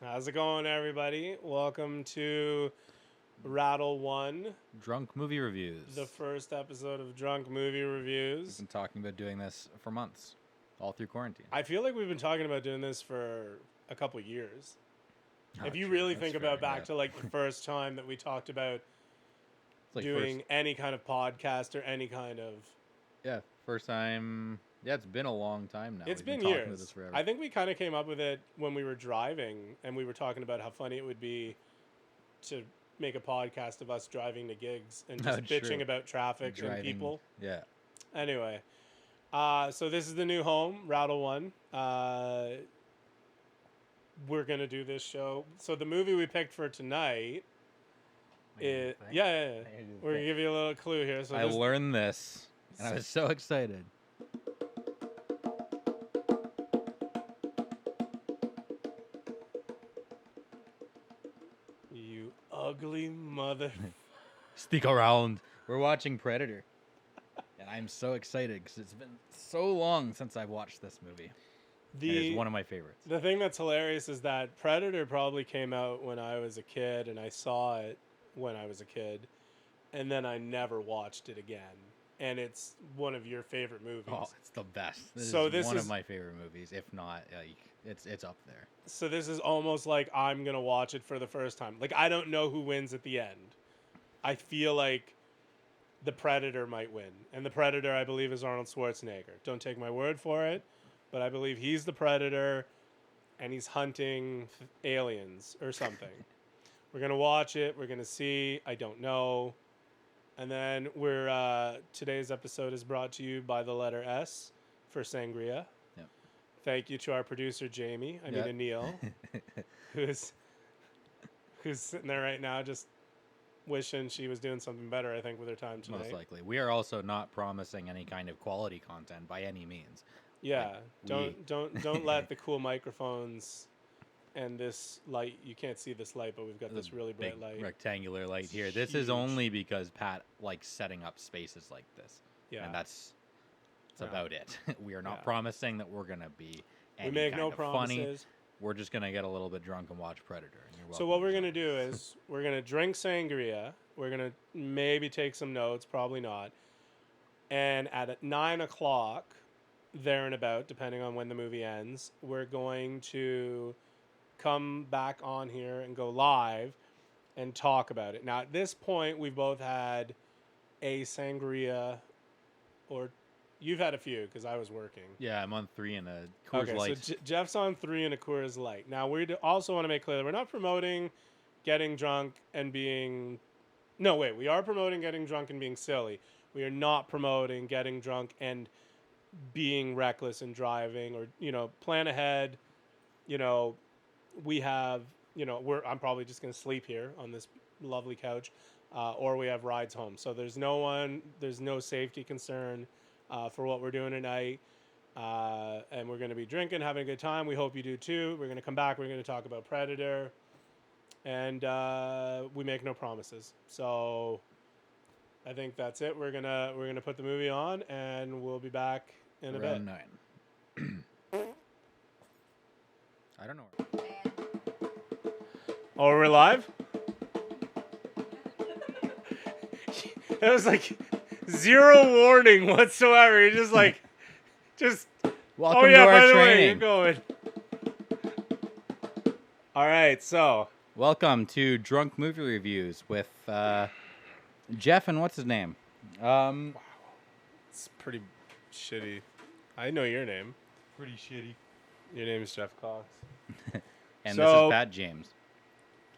How's it going, everybody? Welcome to Ep.1, Drunk movie reviews. the first episode of Drunk Movie We've Reviews. been talking about doing this for months, all through quarantine. I feel like we've been talking about doing this for a couple years. Oh, If you true. really That's think fair, about back yeah. to like the first time that we talked about It's like doing any kind of podcast or any kind of... first time. Yeah, it's been a long time now. It's We've been talking about years. this forever. I think we kind of came up with it when we were driving and we were talking about how funny it would be to make a podcast of us driving to gigs and just bitching True. about traffic and Driving- people. Yeah. Anyway, so this is the new home, Ep.1. We're going to do this show. So the movie we picked for tonight is... Yeah. We're going to give you a little clue here. So I learned this, and I was so excited. You ugly mother... Stick around. We're watching Predator. And I'm so excited because it's been so long since I've watched this movie. And it's one of my favorites. The thing that's hilarious is that Predator probably came out when I was a kid, and I saw it when I was a kid, and then I never watched it again. And it's one of your favorite movies. Oh, it's the best. This So is this one is- of my favorite movies, if not, like, it's up there. So this is almost like I'm going to watch it for the first time. Like, I don't know who wins at the end. I feel like the Predator might win. And the Predator, I believe, is Arnold Schwarzenegger. Don't take my word for it, but I believe he's the Predator, and he's hunting aliens or something. We're going to watch it. We're going to see. I don't know. And then today's episode is brought to you by the letter S for Sangria. Yep. Thank you to our producer, Jamie. Yep. Anil, who's sitting there right now just wishing she was doing something better, I think, with her time tonight. Most likely. We are also not promising any kind of quality content by any means. Yeah. Like, Don't let the cool microphones and this light, you can't see this light, but we've got this really bright Big light. rectangular light It's here. This is huge. only because Pat likes setting up spaces like this. Yeah. And that's Yeah. about it. We are not Yeah. promising that we're going to be any We make kind no of funny. promises. We're just going to get a little bit drunk and watch Predator. And you're So welcome what we're join going to us. do is we're going to drink sangria. We're going to maybe take some notes, probably not. And at 9 o'clock, there and about, depending on when the movie ends, we're going to come back on here and go live and talk about it. Now, at this point, we've both had a sangria, or you've had a few because I was working. Yeah, I'm on 3 and a Coors Light. So Jeff's on 3 and a Coors Light. Now, we also want to make clear that we're not promoting getting drunk and being... No, wait. We are promoting getting drunk and being silly. We are not promoting getting drunk and being reckless and driving or, plan ahead. We have, I'm probably just going to sleep here on this lovely couch or we have rides home. So there's no safety concern for what we're doing tonight. And we're going to be drinking, having a good time. We hope you do too. We're going to come back. We're going to talk about Predator. And we make no promises. So I think that's it. We're gonna put the movie on, and we'll be back in a bit. Around 9. I don't know. Oh, we're live? That was like zero warning whatsoever. You're just like, Welcome oh yeah, to by our the way, you're training. going. All right, so Welcome to Drunk Movie Reviews with Jeff and what's his name? it's pretty shitty. I know your name. Pretty shitty. Your name is Jeff Cox. And So- this is Pat James.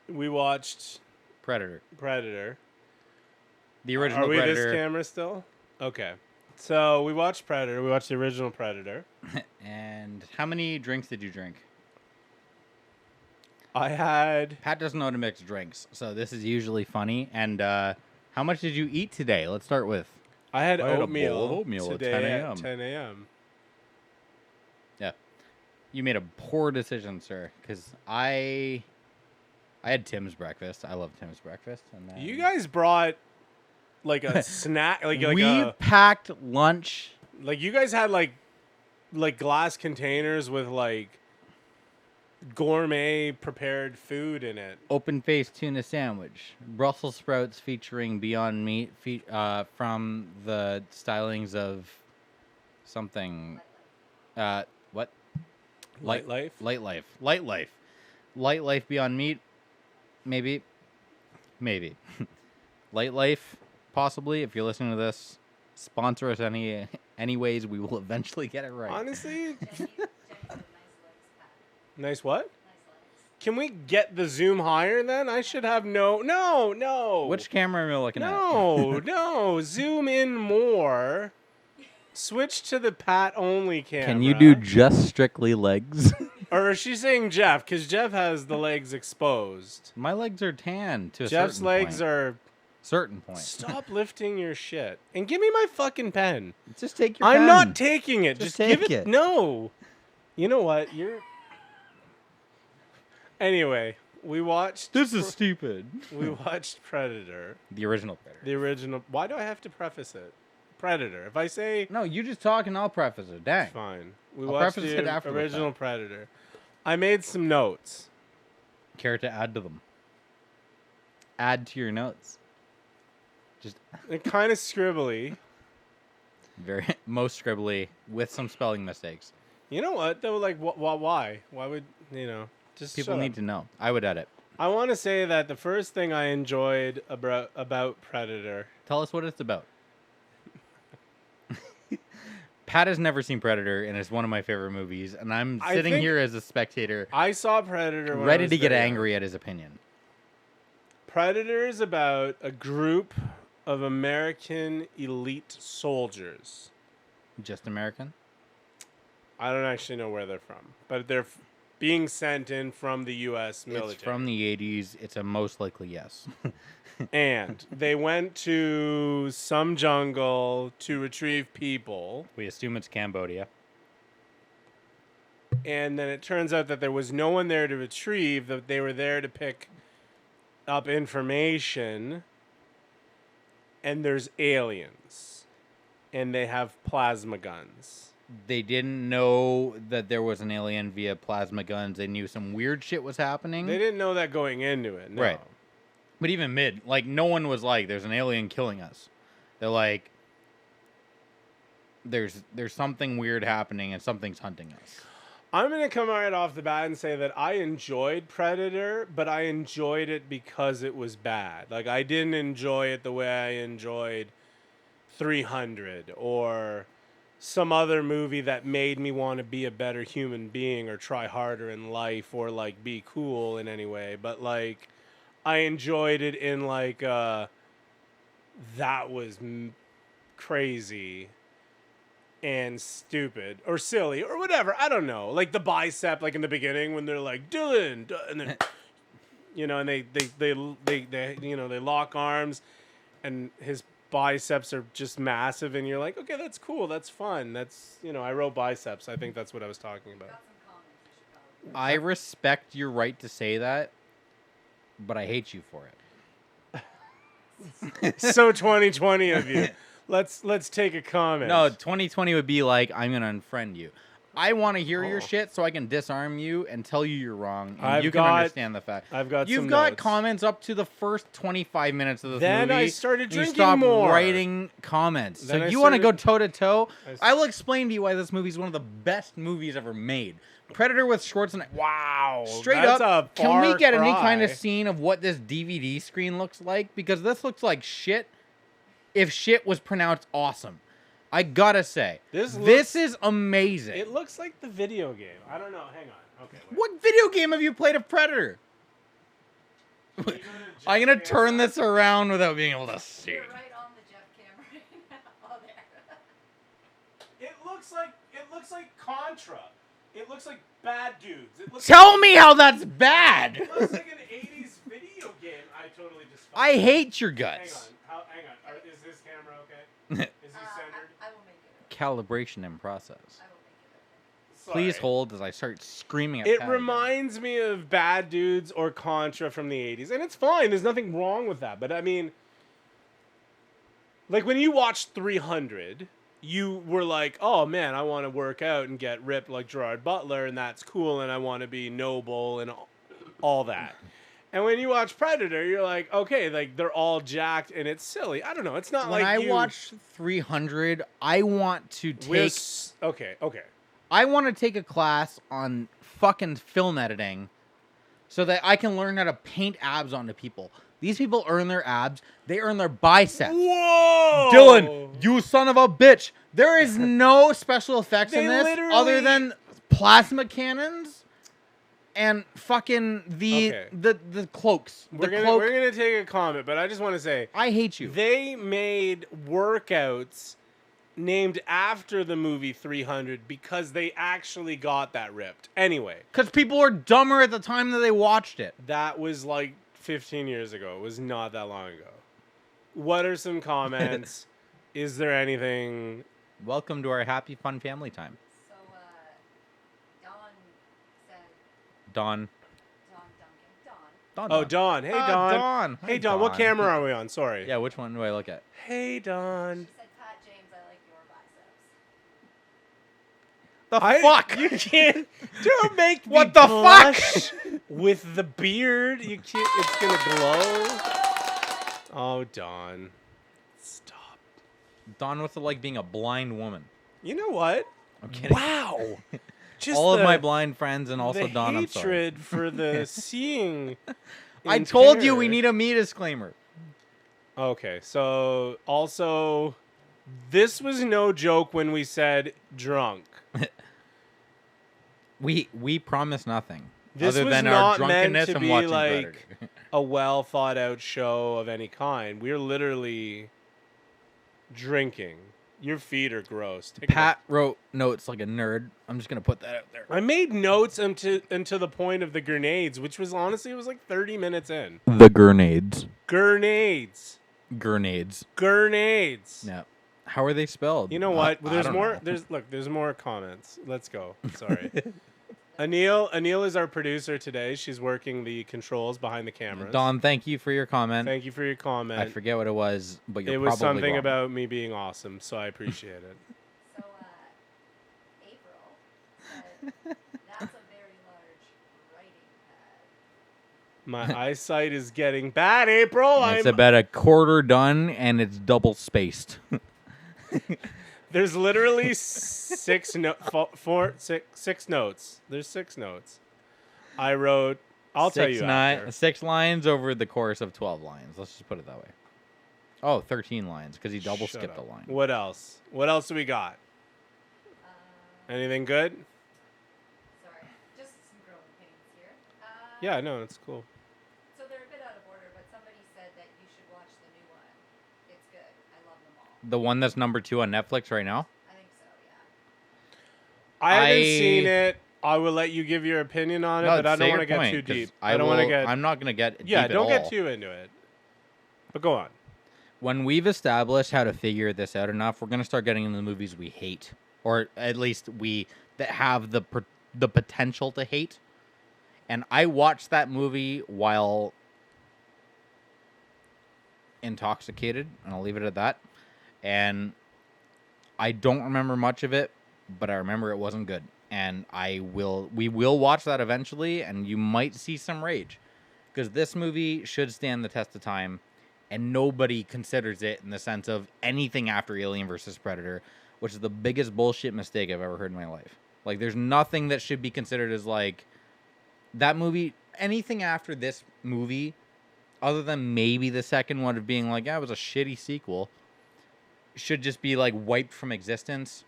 We watched Predator. Predator. The original Are we Predator. this camera still? Okay. So we watched Predator. We watched the original Predator. And how many drinks did you drink? I had... Pat doesn't know how to mix drinks, so this is usually funny. And how much did you eat today? Let's start with. I had I had a oatmeal, bowl of oatmeal at today 10 at a.m.. 10 a.m. Yeah. You made a poor decision, sir, because I had Tim's breakfast. I love Tim's breakfast. And then You guys brought like a snack, like we a, packed lunch. like you guys had like glass containers with like gourmet prepared food in it. Open-faced tuna sandwich, Brussels sprouts featuring Beyond Meat, from the stylings of something. What? Light life. Light life. Light life. Light life Beyond Meat. Maybe. Light life. Possibly. If you're listening to this, sponsor us any ways. We will eventually get it right. Honestly. Nice what? Can we get the zoom higher then? I should have no. Which camera are you looking at? No. Zoom in more. Switch to the Pat only camera. Can you do just strictly legs? Or is she saying Jeff? Because Jeff has the legs exposed. My legs are tan to a Jeff's certain legs point. are. Certain point. Stop lifting your shit and give me my fucking pen. Just take your I'm pen. not taking it. Just take give it. it. No. You know what? You're. Anyway, we watched. This is stupid. We watched Predator. The original Predator. The original. Why do I have to preface it? Predator. If I say. No, you just talk and I'll preface it. Dang. Fine. We I'll watched preface it the after the original fact. Predator. I made some notes. Care to add to them? Add to your notes. Just They're kind of scribbly. most scribbly with some spelling mistakes. You know what though? Like, why? Why would Just People shut need up. to know. I would edit. I want to say that the first thing I enjoyed about Predator. Tell us what it's about. Pat has never seen Predator, and it's one of my favorite movies. And I'm sitting think here as a spectator, I saw Predator when I ready was to get very young. angry at his opinion. Predator is about a group of American elite soldiers. Just American? I don't actually know where they're from, but they're being sent in from the U.S. military. It's from the 80s. It's a most likely yes. And they went to some jungle to retrieve people. We assume it's Cambodia. And then it turns out that there was no one there to retrieve, that they were there to pick up information. And there's aliens. And they have plasma guns. They didn't know that there was an alien via plasma guns. They knew some weird shit was happening. They didn't know that going into it. No. Right. But even no one was like, there's an alien killing us. They're like, there's something weird happening and something's hunting us. I'm going to come right off the bat and say that I enjoyed Predator, but I enjoyed it because it was bad. Like, I didn't enjoy it the way I enjoyed 300 or some other movie that made me want to be a better human being or try harder in life or, like, be cool in any way. But, like, I enjoyed it in, like, that was crazy and stupid or silly or whatever. I don't know. Like the bicep, like in the beginning when they're like Dylan, and then and they lock arms, and his biceps are just massive, and you're like, okay, that's cool, that's fun, that's I wrote biceps. I think that's what I was talking about. I respect your right to say that, but I hate you for it. So 2020 of you. Let's take a comment. No, 2020 would be like, I'm going to unfriend you. I want to hear your shit so I can disarm you and tell you you're wrong. And you can understand the fact. You've got comments up to the first 25 minutes of this movie. Then I started drinking you more. Writing comments. Then so I you want to go started- toe-to-toe? I will explain to you why this movie is one of the best movies ever made. Predator with Schwarzenegger. Wow. Straight that's up, a can we far get any kind of cry. scene of what this DVD screen looks like? Because this looks like shit if shit was pronounced awesome. I gotta say, this is amazing. It looks like the video game. I don't know. Hang on. Okay. Wait. What video game have you played of Predator? I'm gonna turn this around without being able to see. You're right on the Jeff camera right now. Oh, there. It looks like Contra. It looks like Bad Dudes. It looks Tell me how that's bad. It looks like an 80s video game. I totally just. I hate your Hang guts. on. Hang on. Is this camera okay? Is this centered? I will make it. Calibration in process. I will make it. Sorry. Please hold as I start screaming at It Pat reminds me of Bad Dudes or Contra from the 80s. And it's fine. There's nothing wrong with that. But I mean, like when you watch 300 you were like, oh man, I want to work out and get ripped like Gerard Butler, and that's cool, and I want to be noble and all that. And when you watch Predator, you're like, okay, like they're all jacked and it's silly. I don't know. It's not when like I watch 300, I want to take. Okay. I want to take a class on fucking film editing, so that I can learn how to paint abs onto people. These people earn their abs. They earn their biceps. Whoa, Dylan, you son of a bitch! There is no special effects in this other than plasma cannons. And fucking the cloaks. We're gonna take a comment, but I just want to say I hate you. They made workouts named after the movie 300 because they actually got that ripped. Anyway, because people were dumber at the time that they watched it. That was like 15 years ago. It was not that long ago. What are some comments? Is there anything? Welcome to our happy, fun family time. Dawn. Oh, Dawn. Hey, Dawn. Dawn. Hey, Dawn. What camera are we on? Sorry. Yeah, which one do I look at? Hey, Dawn. She said, Pat James, I like your biceps. The fuck? You can't. Don't make me what the blush with the beard. You can't. It's gonna glow. Oh, Dawn. Stop. Dawn with like being a blind woman. You know what? I'm kidding. Wow. Just all of my blind friends and also Dawn. I'm sorry. Hatred for the seeing. I told you we need a me disclaimer. Okay, so also, this was no joke when we said drunk. we promise nothing. This other was than not our drunkenness meant to and be watching like Predator. a well thought out show of any kind. We're literally drinking. Your feet are gross. Pat wrote notes like a nerd. I'm just gonna put that out there. I made notes until the point of the grenades, which was honestly, it was like 30 minutes in. The grenades. Grenades. Grenades. Grenades. Yeah. How are they spelled? You know what? There's more. There's more comments. Let's go. Sorry. Anil is our producer today. She's working the controls behind the cameras. Dawn, thank you for your comment. Thank you for your comment. I forget what it was, but you're probably It was something wrong. about me being awesome, so I appreciate it. So, April said, that's a very large writing pad. My eyesight is getting bad, April. It's about a quarter done, and it's double spaced. There's literally six notes. There's 6 notes. I wrote. I'll tell you after. 6 lines over the course of 12 lines. Let's just put it that way. Oh, 13 lines because he double skipped a line. What else? What else do we got? Anything good? Sorry, just some growing pains here. Yeah, no, it's cool. So they're a bit out of order, but somebody said that you should watch the new one. It's good. I love them all. The one that's number 2 on Netflix right now? I think so, yeah. I haven't seen it. I will let you give your opinion on it, but I don't want to get too deep. I don't want to get. I'm not going to get deep at all. Don't get too into it. But go on. When we've established how to figure this out enough, we're going to start getting into the movies we hate, or at least that have the potential to hate. And I watched that movie while intoxicated, and I'll leave it at that. And I don't remember much of it, but I remember it wasn't good. And we will watch that eventually, and you might see some rage, because this movie should stand the test of time, and nobody considers it in the sense of anything after Alien vs. Predator, which is the biggest bullshit mistake I've ever heard in my life. Like, there's nothing that should be considered as like that movie. Anything after this movie, other than maybe the second one of being like, it was a shitty sequel, should just be like wiped from existence.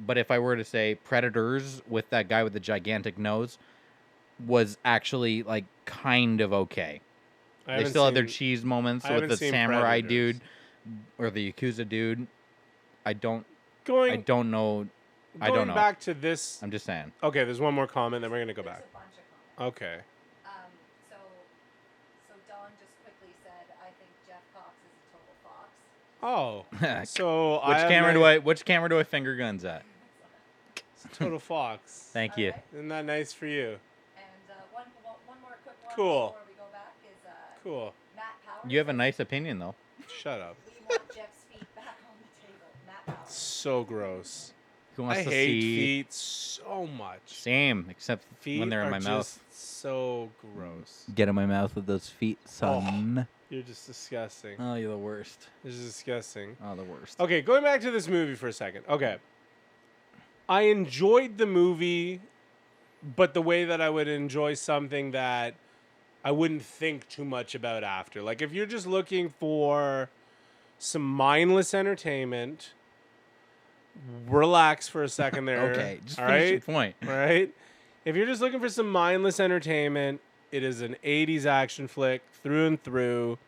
But if I were to say Predators with that guy with the gigantic nose was actually like kind of okay. They still had their cheese moments with the samurai dude or the Yakuza dude. I don't know. Going back to this. I'm just saying. Okay, there's one more comment, then we're going to go back. There's a bunch of comments. Okay. So Dawn just quickly said, I think Jeff Cox is a total fox. Oh. So which camera do I finger guns at? It's Total Fox. Thank you. Right. Isn't that nice for you? And one more quick one Cool. before we go back is Cool. Matt Powers. You have a nice opinion though. Shut up. We want Jeff's feet back on the table. Matt So gross. Who wants I to hate see feet so much. Same, except Feet when they're in are my just mouth. so gross. Get in my mouth with those feet, son. You're just disgusting. Oh, you're the worst. This is disgusting. Oh, the worst. Okay, going back to this movie for a second. Okay. I enjoyed the movie, but the way that I would enjoy something that I wouldn't think too much about after. Like, if you're just looking for some mindless entertainment, relax for a second there. Okay, just all finish your right? point. All right? If you're just looking for some mindless entertainment, it is an 80s action flick through and through.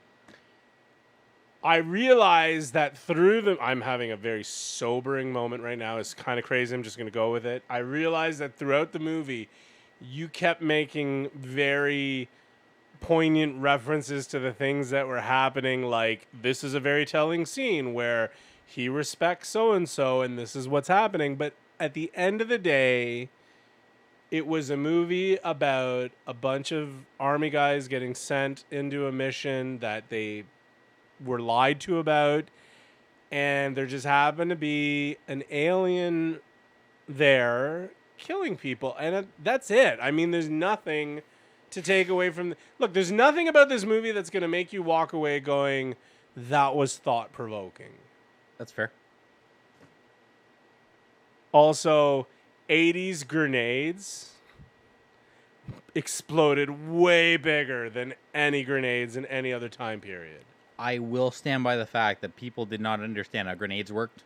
I realize that I'm having a very sobering moment right now. It's kind of crazy. I'm just going to go with it. I realize that throughout the movie, you kept making very poignant references to the things that were happening. Like, this is a very telling scene where he respects so-and-so and this is what's happening. But at the end of the day, it was a movie about a bunch of army guys getting sent into a mission that they were lied to about, and there just happened to be an alien there killing people, and that's it. I mean, there's nothing to take away from look, there's nothing about this movie that's going to make you walk away going, that was thought-provoking. That's fair. Also, 80s grenades exploded way bigger than any grenades in any other time period. I will stand by the fact that people did not understand how grenades worked,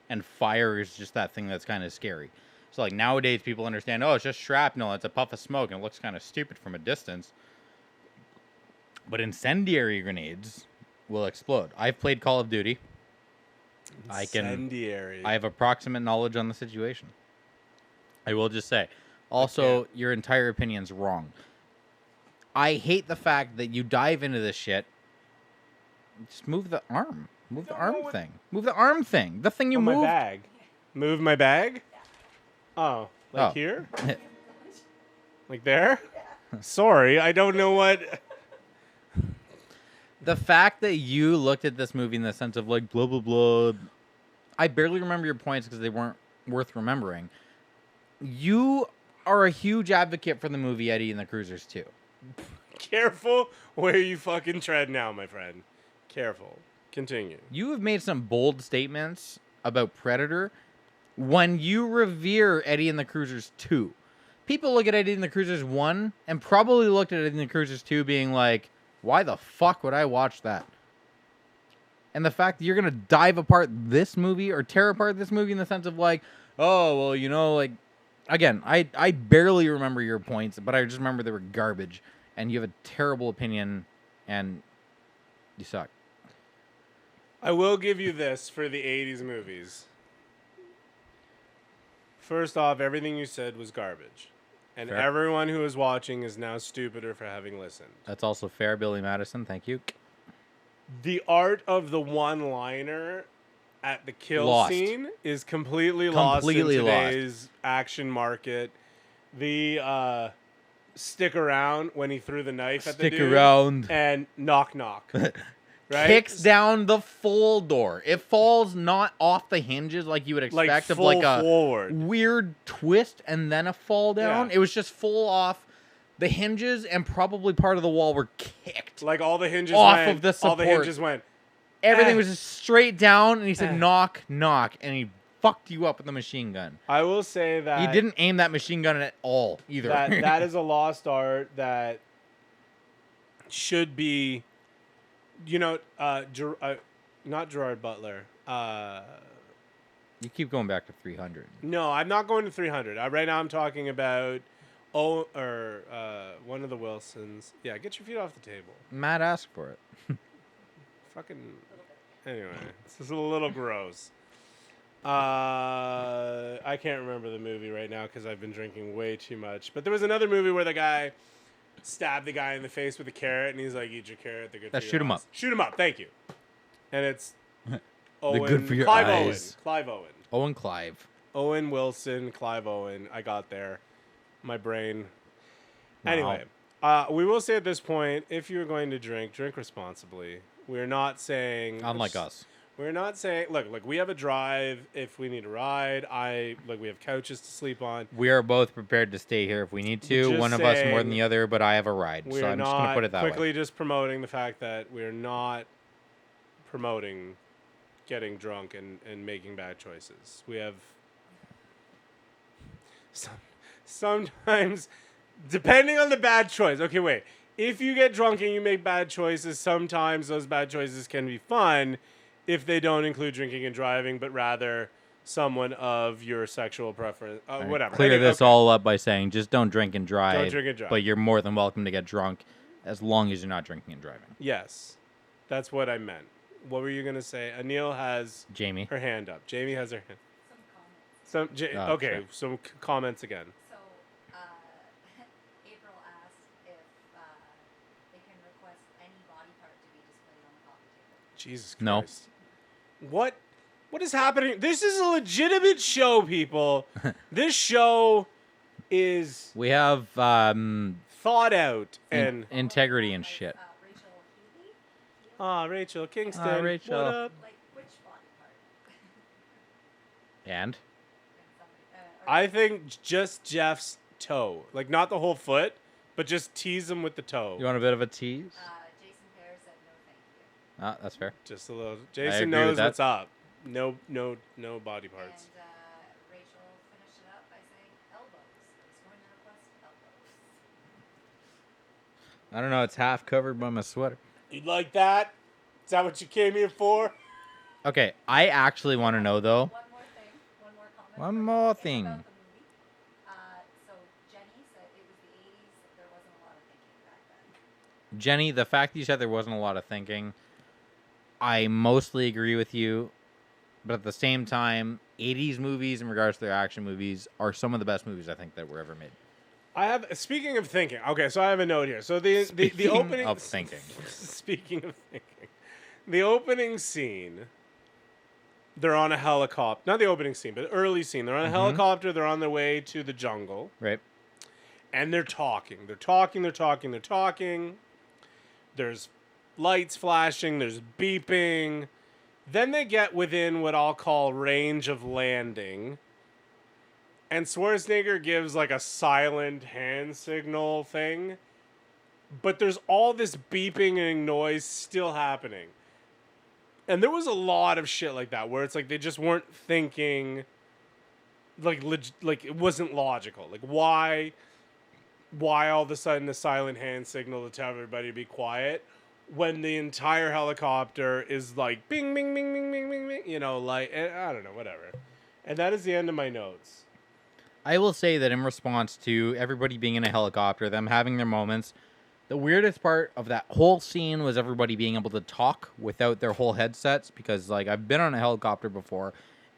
and fire is just that thing that's kind of scary. So, like, nowadays, people understand, oh, it's just shrapnel, it's a puff of smoke, and it looks kind of stupid from a distance. But incendiary grenades will explode. I've played Call of Duty. Incendiary. I have approximate knowledge on the situation. I will just say, also, your entire opinion's wrong. I hate the fact that you dive into this shit. Just move the arm. Move the arm thing. Move the arm thing. The thing you move. My bag. Move my bag? Oh, like here? Like there? Sorry, I don't know what. The fact that you looked at this movie in the sense of like blah blah blah. I barely remember your points because they weren't worth remembering. You are a huge advocate for the movie Eddie and the Cruisers too. Careful where you fucking tread now, my friend. Careful. Continue. You have made some bold statements about Predator when you revere Eddie and the Cruisers 2. People look at Eddie and the Cruisers 1 and probably looked at Eddie and the Cruisers 2 being like, why the fuck would I watch that? And the fact that you're going to dive apart this movie or tear apart this movie in the sense of like, oh, well, you know, like, again, I barely remember your points, but I just remember they were garbage. And you have a terrible opinion and you suck. I will give you this for the 80s movies. First off, everything you said was garbage. And fair. Everyone who is watching is now stupider for having listened. That's also fair, Billy Madison. Thank you. The art of the one-liner at the kill scene is completely lost in today's action market. The stick around when he threw the knife at the dude. Stick around. And knock knock. Right? Kicks down the full door. It falls not off the hinges like you would expect of like a weird twist and then a fall down. Yeah. It was just full off. The hinges and probably part of the wall were kicked. Like all the hinges off went, of the support. All the hinges went. Everything was just straight down, and he said knock, knock, and he fucked you up with the machine gun. I will say that he didn't aim that machine gun at all either. That is a lost art that should be, you know, not Gerard Butler. You keep going back to 300. No, I'm not going to 300. Right now I'm talking about one of the Wilsons. Yeah, get your feet off the table. Matt asked for it. Fucking. Anyway, this is a little gross. I can't remember the movie right now because I've been drinking way too much. But there was another movie where the guy stabbed the guy in the face with a carrot, and he's like, "Eat your carrot. They're good for your shoot him eyes." up. Shoot him up. Thank you. And it's They're good for your Clive eyes. Clive Owen. Owen Clive. Owen Wilson, Clive Owen. I got there. My brain. Wow. Anyway, we will say at this point, if you're going to drink responsibly. We're not saying... Unlike us. We're not saying, look, we have a drive if we need a ride. We have couches to sleep on. We are both prepared to stay here if we need to. Just One of us more than the other, but I have a ride. So I'm just going to put it that way. We're quickly just promoting the fact that we're not promoting getting drunk and making bad choices. We have sometimes, depending on the bad choice. Okay, wait. If you get drunk and you make bad choices, sometimes those bad choices can be fun if they don't include drinking and driving, but rather someone of your sexual preference. Whatever. Clear this all up by saying just don't drink and drive. Don't drink and drive. But you're more than welcome to get drunk as long as you're not drinking and driving. Yes. That's what I meant. What were you going to say? Anil has Jamie. Her hand up. Jamie has her hand. Some comments. Okay, sure. Some comments again. So, April asked if they can request any body part to be displayed on the coffee table. Jesus Christ. No. What is happening? This is a legitimate show, people. This show is we have thought out and integrity and shit. Rachel Healy? Rachel Kingston. Rachel. What up? Like, which body part? And? I think just Jeff's toe. Like, not the whole foot, but just tease him with the toe. You want a bit of a tease? Jason Pear said no thank you. That's fair. Just a little. Jason agree knows with that. what's up. No body parts. And Rachel finished it up by saying elbows. I was going to request elbows. I don't know. It's half covered by my sweater. You like that? Is that what you came here for? Okay, I actually want to know, though. One more thing. One more comment. One more It's thing. about the movie. So Jenny said it was the 80s. There wasn't a lot of thinking back then. Jenny, the fact that you said there wasn't a lot of thinking, I mostly agree with you. But at the same time, 80s movies in regards to their action movies are some of the best movies I think that were ever made. Speaking of thinking. Okay, so I have a note here. So the opening of thinking. Speaking of thinking. The opening scene, they're on a helicopter. Not the opening scene, but the early scene. They're on a helicopter. They're on their way to the jungle. Right. And they're talking. They're talking. There's lights flashing. There's beeping. Then they get within what I'll call range of landing. And Schwarzenegger gives like a silent hand signal thing. But there's all this beeping and noise still happening. And there was a lot of shit like that where it's like they just weren't thinking like it wasn't logical. Like why all of a sudden the silent hand signal to tell everybody to be quiet when the entire helicopter is like bing bing bing bing bing bing, bing, you know, like I don't know, whatever. And that is the end of my notes. I will say that in response to everybody being in a helicopter, them having their moments, the weirdest part of that whole scene was everybody being able to talk without their whole headsets because, like, I've been on a helicopter before.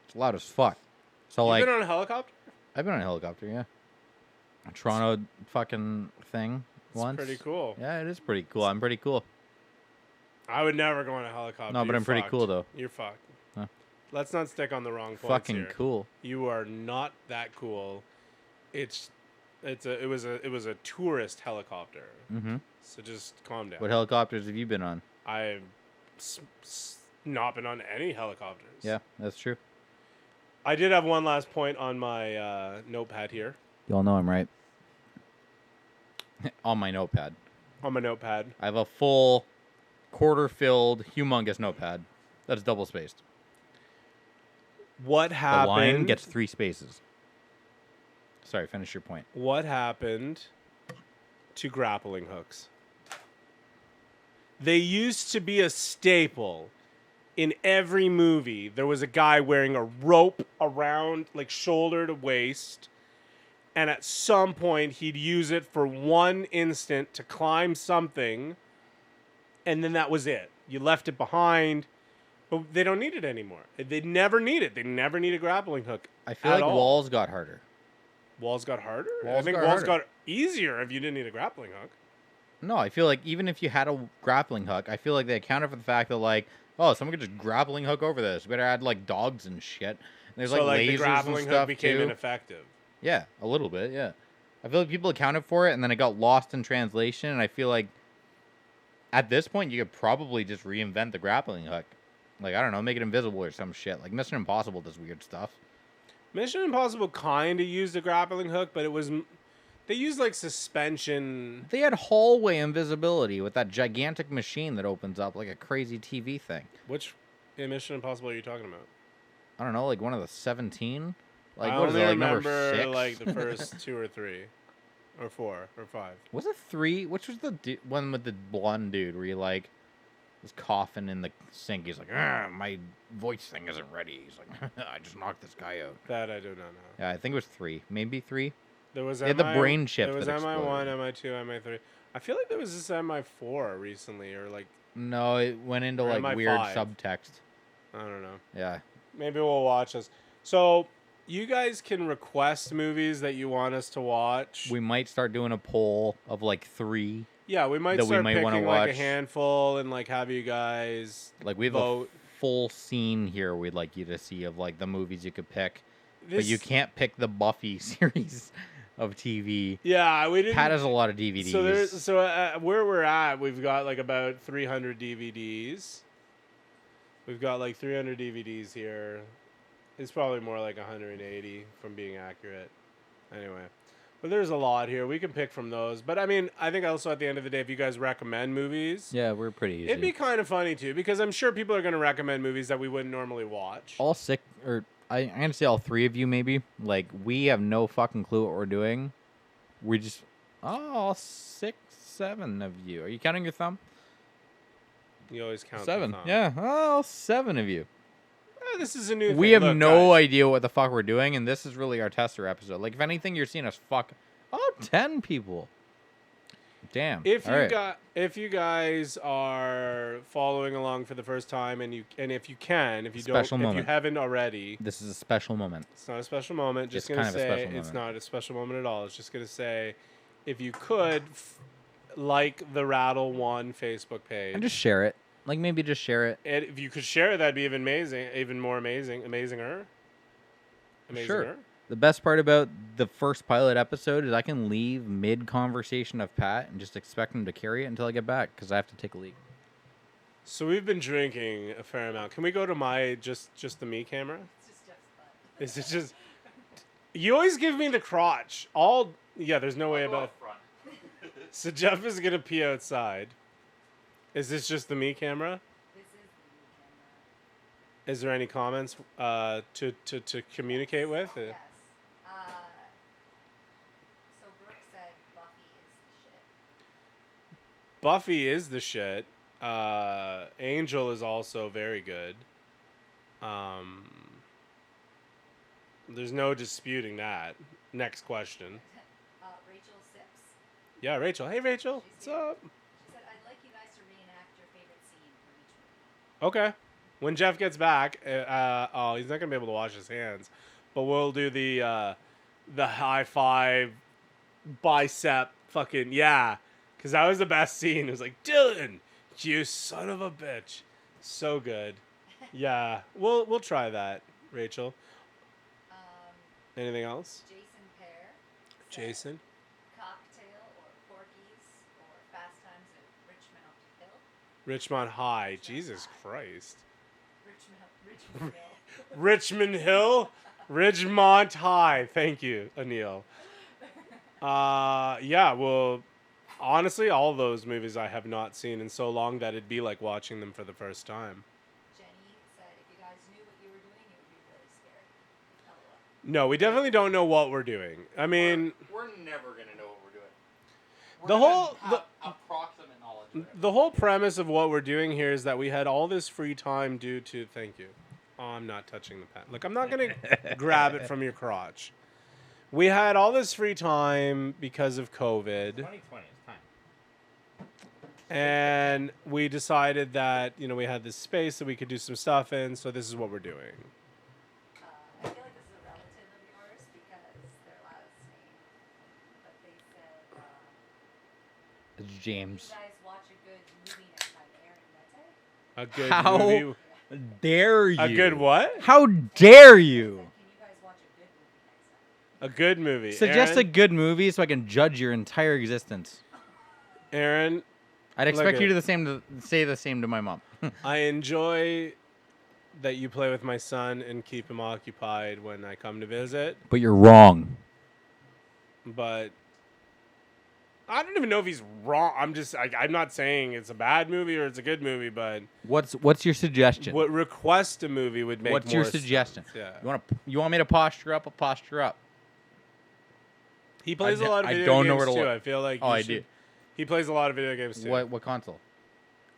It's loud as fuck. So, You've been on a helicopter? I've been on a helicopter, yeah. A Toronto fucking thing once. Pretty cool. Yeah, it is pretty cool. I'm pretty cool. I would never go on a helicopter. No, but I'm pretty cool, though. You're fucked. Huh? Let's not stick on the wrong points Fucking here. cool. You are not that cool. It was a tourist helicopter. Mm-hmm. So just calm down. What helicopters have you been on? I've not been on any helicopters. Yeah, that's true. I did have one last point on my notepad here. You all know I'm right. On my notepad. On my notepad. I have a full, quarter-filled, humongous notepad. That's double-spaced. What happened? The line gets 3 spaces. Sorry, finish your point. What happened to grappling hooks? They used to be a staple in every movie. There was a guy wearing a rope around, like, shoulder to waist, and at some point he'd use it for one instant to climb something, and then that was it. You left it behind, but they don't need it anymore. They never need it. They never need a grappling hook. I feel like walls got harder. Walls got harder? Walls I think got walls harder. got easier if you didn't need a grappling hook. No, I feel like even if you had a grappling hook, I feel like they accounted for the fact that, like, oh, someone could just grappling hook over this. We better add, like, dogs and shit. And there's, so, like, lasers the grappling and stuff, hook became too. ineffective. Yeah, a little bit, yeah. I feel like people accounted for it, and then it got lost in translation, and I feel like at this point, you could probably just reinvent the grappling hook. Like, I don't know, make it invisible or some shit. Like, Mission Impossible does weird stuff. Mission Impossible kind of used a grappling hook, but it was... They used, like, suspension. They had hallway invisibility with that gigantic machine that opens up like a crazy TV thing. Which Mission Impossible are you talking about? I don't know, like one of the 17? Like, I what is it, like remember, number 6? like, the first 2 or 3. Or 4 or 5. Was it 3? Which was the one with the blonde dude where he, like, was coughing in the sink? He's like, my voice thing isn't ready. He's like, I just knocked this guy out. That I do not know. Yeah, I think it was 3. Maybe 3. There was the brain chip. There was MI1, MI2, MI3. I feel like there was this MI4 recently, or like. No, it went into like MI5. weird subtext. I don't know. Yeah. Maybe we'll watch this. So, you guys can request movies that you want us to watch. We might start doing a poll of like 3. Yeah, we might start picking like a handful and like have you guys like we have vote. A full scene here we'd like you to see of like the movies you could pick. But you can't pick the Buffy series of TV. Yeah, we didn't. Pat has a lot of DVDs. So where we're at, we've got like about 300 DVDs. We've got like 300 DVDs here. It's probably more like 180 from being accurate. Anyway, but there's a lot here. We can pick from those. But I mean, I think also at the end of the day, if you guys recommend movies, yeah, we're pretty easy. It'd be kind of funny too, because I'm sure people are going to recommend movies that we wouldn't normally watch. All 6 or. I'm going to say all 3 of you, maybe. Like, we have no fucking clue what we're doing. We just... all 6, 7 of you. Are you counting your thumb? You always count 7. The thumb. Yeah. All 7 of you. This is a new thing. We have Look, no guys. idea what the fuck we're doing, and this is really our tester episode. Like, if anything, you're seeing us fuck... 10 people. Damn. If you guys are following along for the first time, and if you haven't already, this is a special moment. It's not a special moment. Just gonna say it's not a special moment at all. It's just gonna say, if you could like the Rattle 1 Facebook page and just share it. Like maybe just share it. And if you could share it, that'd be even amazing, even more amazinger. Sure. The best part about the first pilot episode is I can leave mid-conversation of Pat and just expect him to carry it until I get back because I have to take a leak. So we've been drinking a fair amount. Can we go to my just the me camera? It's just Jeff's butt. Is it just... You always give me the crotch. Yeah, there's no way about... So Jeff is going to pee outside. Is this just the me camera? This is the camera. Is there any comments to communicate with? Yes. So Brooke said Buffy is the shit. Buffy is the shit. Angel is also very good. There's no disputing that. Next question. Rachel Sips. Yeah, Rachel. Hey, Rachel. What's up? She said, I'd like you guys to reenact your favorite scene from each movie. Okay. When Jeff gets back, he's not gonna be able to wash his hands, but we'll do the high five, bicep, fucking yeah, because that was the best scene. It was like, Dylan, you son of a bitch, so good. Yeah, we'll try that, Rachel. Anything else? Jason Pear. Jason. Cocktail or Porky's or Fast Times at Richmond Hill. Richmond High. Jesus Christ. Richmond Hill. Richmond Hill, Ridgemont High. Thank you, Anil. Yeah, well, honestly, all those movies I have not seen in so long that it'd be like watching them for the first time. Jenny said, if you guys knew what you were doing, it would be really scary. LOL. No, we definitely don't know what we're doing. I mean, we're never gonna know what we're doing. Approximate knowledge. The whole premise of what we're doing here is that we had all this free time due to. Thank you. Oh, I'm not touching the pen. Look, I'm not gonna grab it from your crotch. We had all this free time because of COVID. 2020 is time. And we decided that, we had this space that we could do some stuff in, so this is what we're doing. I feel like this is a relative of yours because their last name, but they said, It's James. you guys watch a good movie next time, Aaron Mete? A good How movie. Dare you? A good what? How dare you? Can you guys watch a good movie next time? A good movie. Suggest a Aaron, good movie so I can judge your entire existence. Aaron, I'd expect Look you at- to say the same to my mom. I enjoy that you play with my son and keep him occupied when I come to visit. But you're wrong. But I don't even know if he's wrong. I'm not saying it's a bad movie or it's a good movie, but what's your suggestion? What request a movie would make? What's your suggestion? Yeah. You want me to posture up? I'll posture up. He plays a lot of video games too. Look. I feel like I do. He plays a lot of video games too. What console?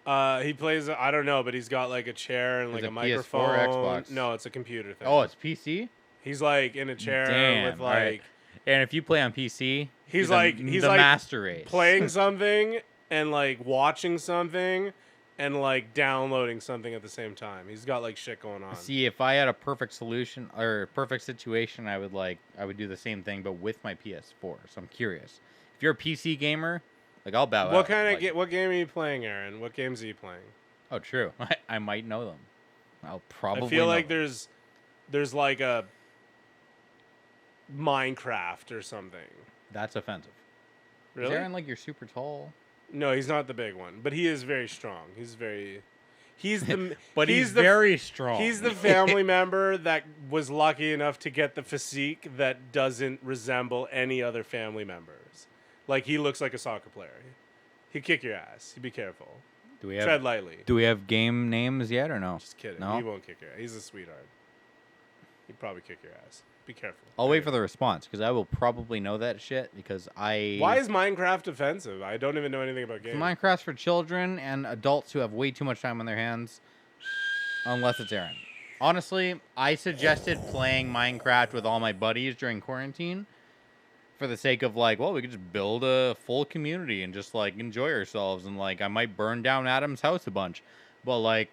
He plays. I don't know, but he's got like a chair and like a microphone. PS4 or Xbox? No, it's a computer thing. Oh, it's PC. He's like in a chair with like. Right. And if you play on PC, he's the like master race. Playing something and like watching something and like downloading something at the same time. He's got like shit going on. See, if I had a perfect solution or perfect situation, I would do the same thing, but with my PS4. So I'm curious. If you're a PC gamer, like I'll bow out. What game are you playing, Aaron? What games are you playing? Oh, true. I might know them. I'll probably. I feel like there's like a Minecraft or something. That's offensive. Really? Is Aaron like you're super tall? No, he's not the big one, but he is very strong. He's very He's the very strong. He's the family member that was lucky enough to get the physique that doesn't resemble any other family members. Like he looks like a soccer player. He'd kick your ass. You'd be careful. Tread lightly. Do we have game names yet or no? Just kidding. No? He won't kick your ass. He's a sweetheart. He'd probably kick your ass. Be careful. I'll wait for the response because I will probably know that shit because I... Why is Minecraft offensive? I don't even know anything about games. Minecraft's for children and adults who have way too much time on their hands. Unless it's Aaron. Honestly, I suggested playing Minecraft with all my buddies during quarantine for the sake of like, well, we could just build a full community and just like enjoy ourselves. And like, I might burn down Adam's house a bunch. But like,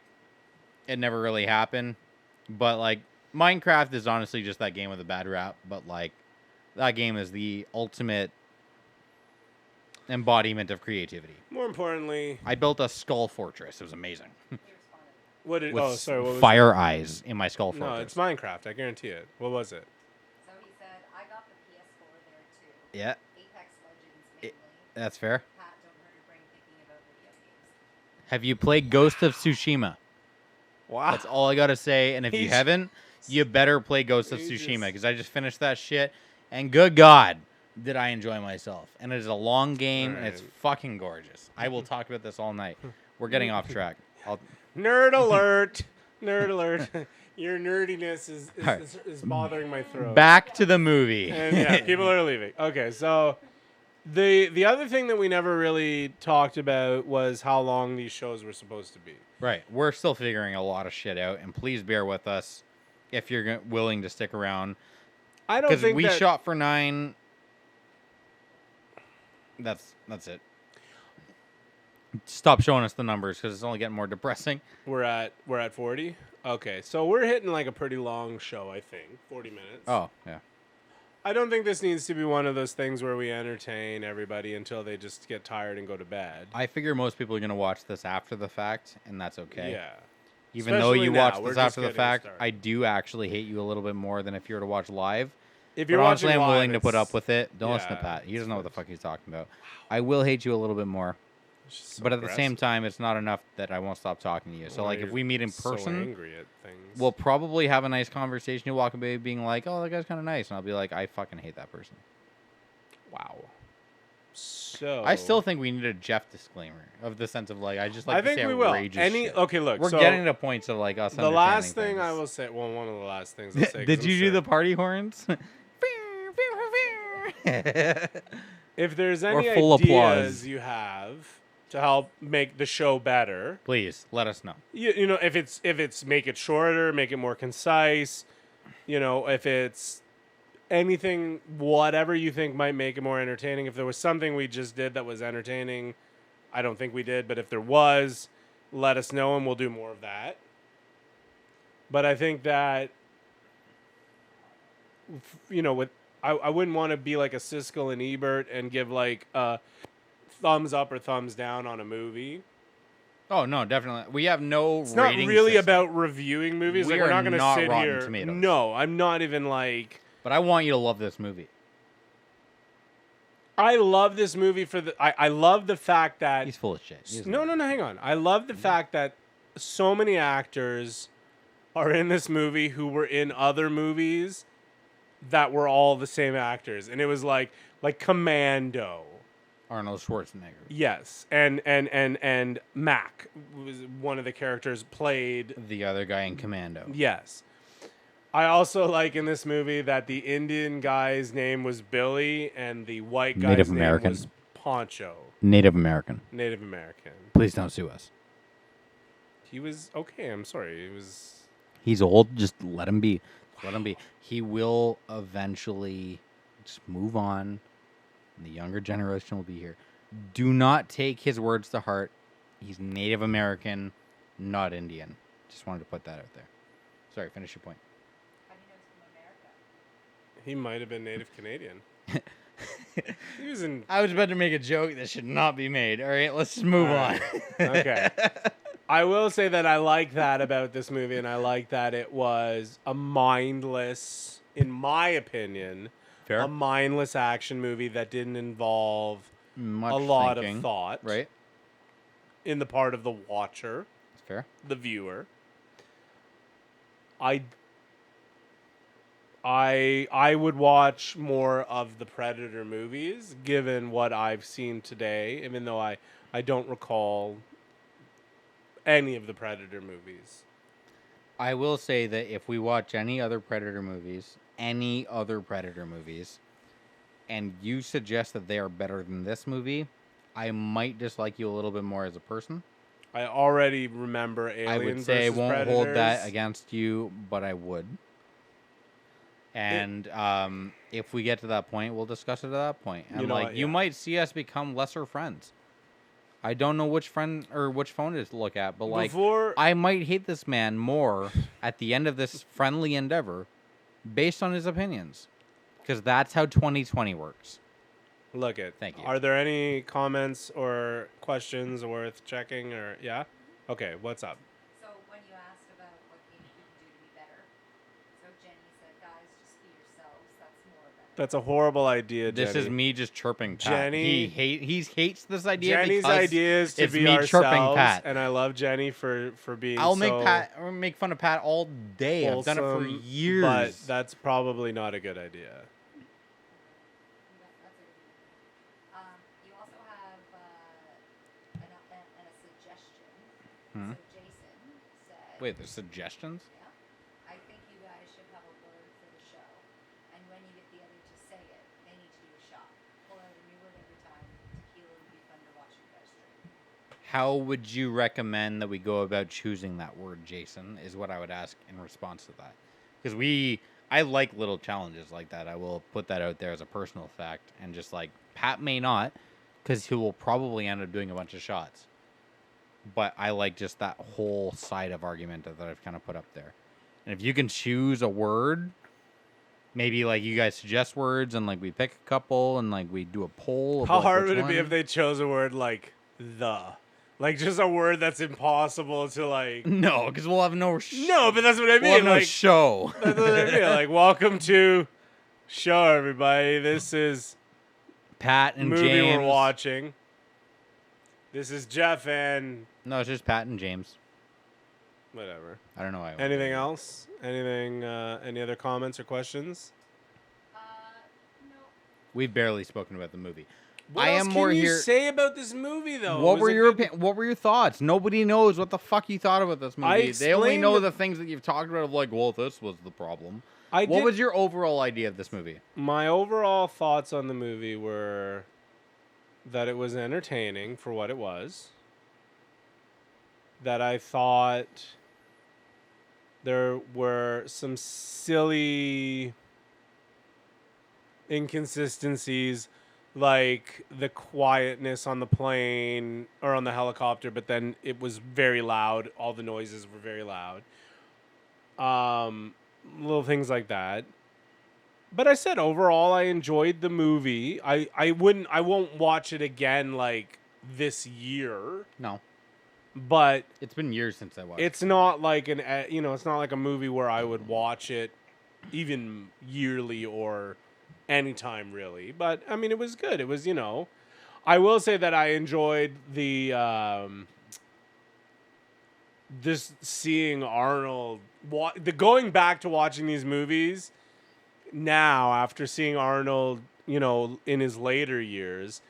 it never really happened. But like, Minecraft is honestly just that game with a bad rap, but like that game is the ultimate embodiment of creativity. More importantly, I built a skull fortress. It was amazing. What did? With what was fire eyes in my skull fortress. No, it's Minecraft. I guarantee it. What was it? So he said, I got the PS4 there too. Yeah. Apex Legends mainly. That's fair. Pat, don't hurt your brain thinking about video games. Have you played Ghost of Tsushima? Wow. That's all I gotta say. And if you haven't, you better play Ghost of He Tsushima because I just finished that shit. And good God, did I enjoy myself. And it is a long game and it's fucking gorgeous. I will talk about this all night. We're getting off track. Nerd alert! Nerd alert! Your nerdiness is bothering my throat. Back to the movie. And yeah, people are leaving. Okay, so the other thing that we never really talked about was how long these shows were supposed to be. Right. We're still figuring a lot of shit out, and please bear with us if you're willing to stick around. I don't think because we shot for 9. That's it. Stop showing us the numbers because it's only getting more depressing. We're at 40. Okay, so we're hitting like a pretty long show. I think 40 minutes. Oh yeah. I don't think this needs to be one of those things where we entertain everybody until they just get tired and go to bed. I figure most people are gonna watch this after the fact, and that's okay. Yeah. Even though you watch this after the fact, I do actually hate you a little bit more than if you were to watch live. If you're honestly, watching I'm live, willing to put up with it. Don't listen to Pat. He doesn't know what the fuck he's talking about. I will hate you a little bit more. So but at the same time, it's not enough that I won't stop talking to you. So, like, if we meet in person, so angry at things. We'll probably have a nice conversation. You'll walk away being like, oh, that guy's kind of nice. And I'll be like, I fucking hate that person. Wow. So I still think we need a Jeff disclaimer of the sense of, like, I just like to say outrageous shit. Okay, look. We're getting to points of, like, us the last thing I will say, well, one of the last things I'll say. Did you do the party horns? If there's any ideas you have to help make the show better, please let us know. You know, if it's make it shorter, make it more concise. You know, if it's anything, whatever you think might make it more entertaining. If there was something we just did that was entertaining, I don't think we did, but if there was, let us know and we'll do more of that. But I think that, you know, I wouldn't want to be like a Siskel and Ebert and give like a thumbs up or thumbs down on a movie. Oh no, definitely. We have no. It's not really about reviewing movies. We're not going to sit here. Tomatoes. No, I'm not even like. But I want you to love this movie. I love this movie for the. I love the fact that he's full of shit. No, hang on. I love the fact that so many actors are in this movie who were in other movies that were all the same actors, and it was like Commando. Arnold Schwarzenegger. Yes, and Mac was one of the characters played the other guy in Commando. Yes. I also like in this movie that the Indian guy's name was Billy and the white guy's Native name American. was Poncho. Native American. Native American. Please don't sue us. He was okay. I'm sorry. He's old. Just let him be. Let him be. He will eventually just move on. The younger generation will be here. Do not take his words to heart. He's Native American, not Indian. Just wanted to put that out there. Sorry, finish your point. How do you know he's from America? He might have been Native Canadian. He was in. I was about to make a joke that should not be made. All right, let's just move on. Okay. I will say that I like that about this movie, and I like that it was a mindless, in my opinion, Fair. a mindless action movie that didn't involve Much a lot thinking, of thought, right? In the part of the watcher, That's fair. the viewer. I would watch more of the Predator movies, given what I've seen today, even though I don't recall any of the Predator movies. I will say that if we watch any other Predator movies, and you suggest that they are better than this movie, I might dislike you a little bit more as a person. I already remember Alien I would say I versus won't Predators. hold that against you, but I would. And if we get to that point, we'll discuss it at that point. And you might see us become lesser friends. I don't know which friend or which phone to look at, but I might hate this man more at the end of this friendly endeavor based on his opinions. Because that's how 2020 works. Thank you. Are there any comments or questions worth checking? Or yeah? Okay, what's up? So when you asked about what you can do to be better, so Jenny said, guys, just be yourselves. That's more better. That's a horrible idea, Jenny. This is me just chirping Pat. Jenny, he hates this idea. Jenny's idea is to be ourselves, chirping Pat. And I love Jenny for being. I'll make fun of Pat all day. Wholesome, I've done it for years. But that's probably not a good idea. You also have a suggestion. So Jason said. Wait, there's suggestions? Yeah. I think you guys should have a word for the show. And when you get the other to say it, they need to do a shot. Pull out a new word every time. Tequila would be fun to watch you guys drink. How would you recommend that we go about choosing that word, Jason, is what I would ask in response to that. Because I like little challenges like that. I will put that out there as a personal fact. And just Pat may not, because he will probably end up doing a bunch of shots. But I like just that whole side of argument that I've kind of put up there. And if you can choose a word, maybe you guys suggest words and we pick a couple and we do a poll. Of how hard would it be if they chose a word like the? Just a word that's impossible to No, because we'll have no. No, but that's what I mean. We'll have no show. That's what I mean. Welcome to show, everybody. This is Pat and movie James. We're watching. This is Jeff and. No, it's just Pat and James. Whatever. I don't know why. Anything else? Anything? Any other comments or questions? No. We've barely spoken about the movie. What else can you say about this movie, though? What were your thoughts? Nobody knows what the fuck you thought about this movie. They only know the things that you've talked about of this was the problem. What was your overall idea of this movie? My overall thoughts on the movie were that it was entertaining for what it was. That I thought there were some silly inconsistencies, like the quietness on the plane or on the helicopter, but then it was very loud. All the noises were very loud. Little things like that. But I said overall I enjoyed the movie. I won't watch it again this year. No. But it's been years since I watched it. It's not like it's not like a movie where I would watch it even yearly or anytime really. But I mean it was good. It was, I will say that I enjoyed the just seeing Arnold, going back to watching these movies now after seeing Arnold, in his later years,